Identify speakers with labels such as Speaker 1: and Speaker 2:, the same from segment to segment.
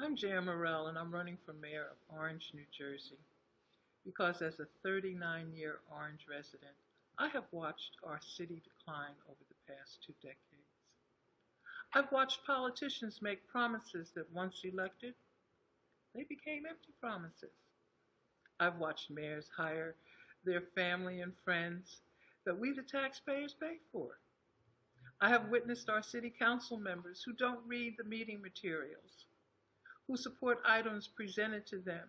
Speaker 1: I'm Jan Morrell, and I'm running for mayor of Orange, New Jersey, because as a 39-year Orange resident, I have watched our city decline over the past 2 decades. I've watched politicians make promises that once elected, they became empty promises. I've watched mayors hire their family and friends that we, the taxpayers, pay for. I have witnessed our city council members who don't read the meeting materials, who support items presented to them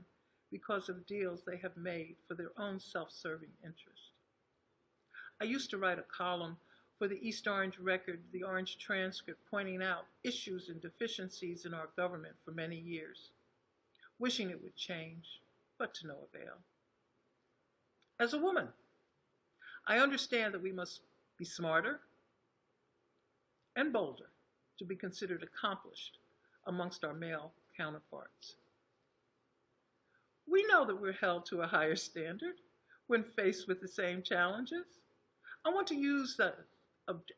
Speaker 1: because of deals they have made for their own self-serving interest. I used to write a column for the East Orange Record, the Orange Transcript, pointing out issues and deficiencies in our government for many years, wishing it would change, but to no avail. As a woman, I understand that we must be smarter and bolder to be considered accomplished amongst our male counterparts. We know that we're held to a higher standard when faced with the same challenges. I want to use the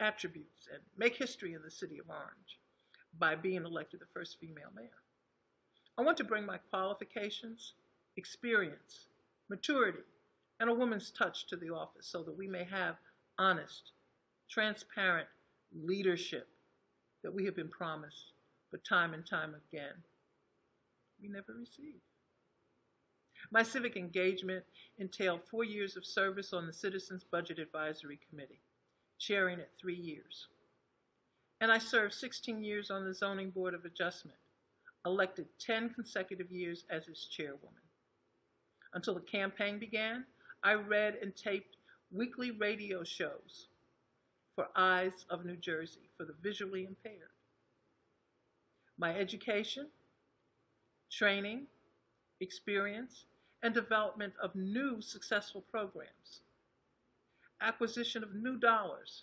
Speaker 1: attributes and make history in the city of Orange by being elected the first female mayor. I want to bring my qualifications, experience, maturity, and a woman's touch to the office so that we may have honest, transparent leadership that we have been promised, but time and time again, we never receive. My civic engagement entailed 4 years of service on the Citizens Budget Advisory Committee, chairing it 3 years. And I served 16 years on the Zoning Board of Adjustment, elected 10 consecutive years as its chairwoman. Until the campaign began, I read and taped weekly radio shows for Eyes of New Jersey for the visually impaired. My education, training, experience, and development of new successful programs, acquisition of new dollars,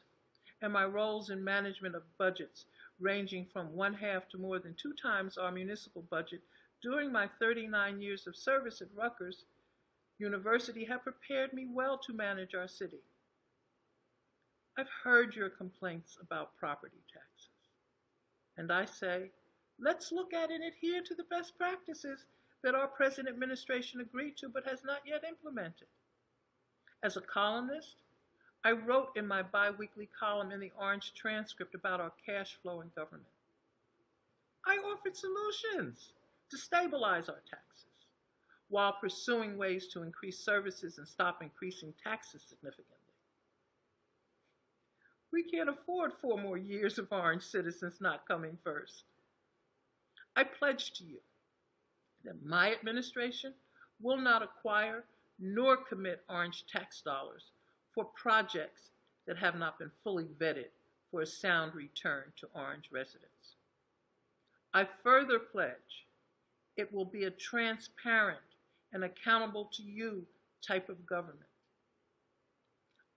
Speaker 1: and my roles in management of budgets ranging from 1/2 to more than 2 times our municipal budget during my 39 years of service at Rutgers University have prepared me well to manage our city. I've heard your complaints about property taxes, and I say, let's look at and adhere to the best practices that our present administration agreed to but has not yet implemented. As a columnist, I wrote in my bi-weekly column in the Orange Transcript about our cash flow in government. I offered solutions to stabilize our taxes while pursuing ways to increase services and stop increasing taxes significantly. We can't afford 4 more years of Orange citizens not coming first. I pledge to you that my administration will not acquire nor commit Orange tax dollars for projects that have not been fully vetted for a sound return to Orange residents. I further pledge it will be a transparent and accountable to you type of government.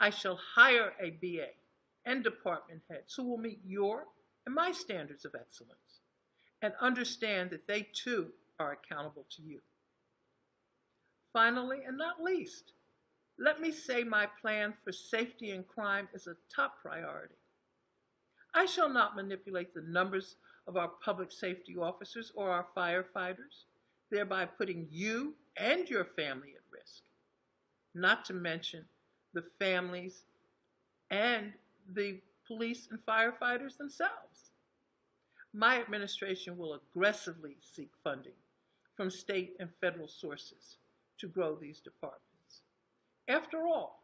Speaker 1: I shall hire a BA and department heads who will meet your and my standards of excellence and understand that they too are accountable to you. Finally, and not least, let me say my plan for safety and crime is a top priority. I shall not manipulate the numbers of our public safety officers or our firefighters, thereby putting you and your family at risk, not to mention the families and the police and firefighters themselves. My administration will aggressively seek funding from state and federal sources to grow these departments. After all,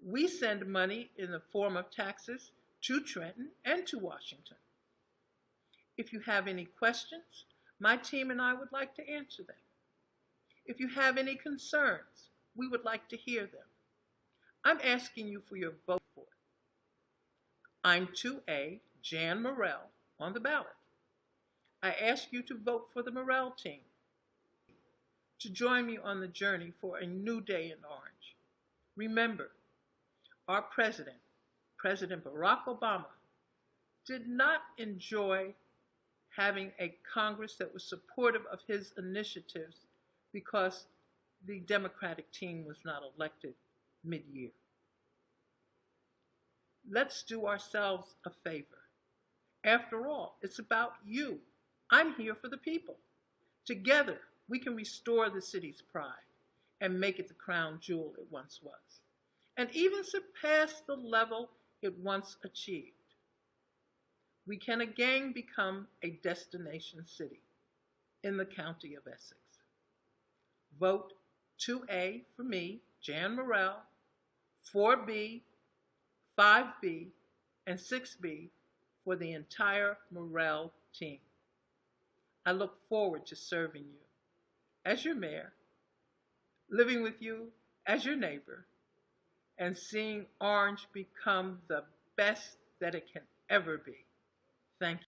Speaker 1: we send money in the form of taxes to Trenton and to Washington. If you have any questions, my team and I would like to answer them. If you have any concerns, we would like to hear them. I'm asking you for your vote for it. I'm 2A Jan Morrell on the ballot. I ask you to vote for the Morrell team, to join me on the journey for a new day in Orange. Remember, our president, President Barack Obama, did not enjoy having a Congress that was supportive of his initiatives because the Democratic team was not elected mid-year. Let's do ourselves a favor. After all, it's about you. I'm here for the people. Together, we can restore the city's pride and make it the crown jewel it once was, and even surpass the level it once achieved. We can again become a destination city in the county of Essex. Vote 2A for me, Jan Morrell, 4B, 5B, and 6B for the entire Morrell team. I look forward to serving you as your mayor, living with you as your neighbor, and seeing Orange become the best that it can ever be. Thank you.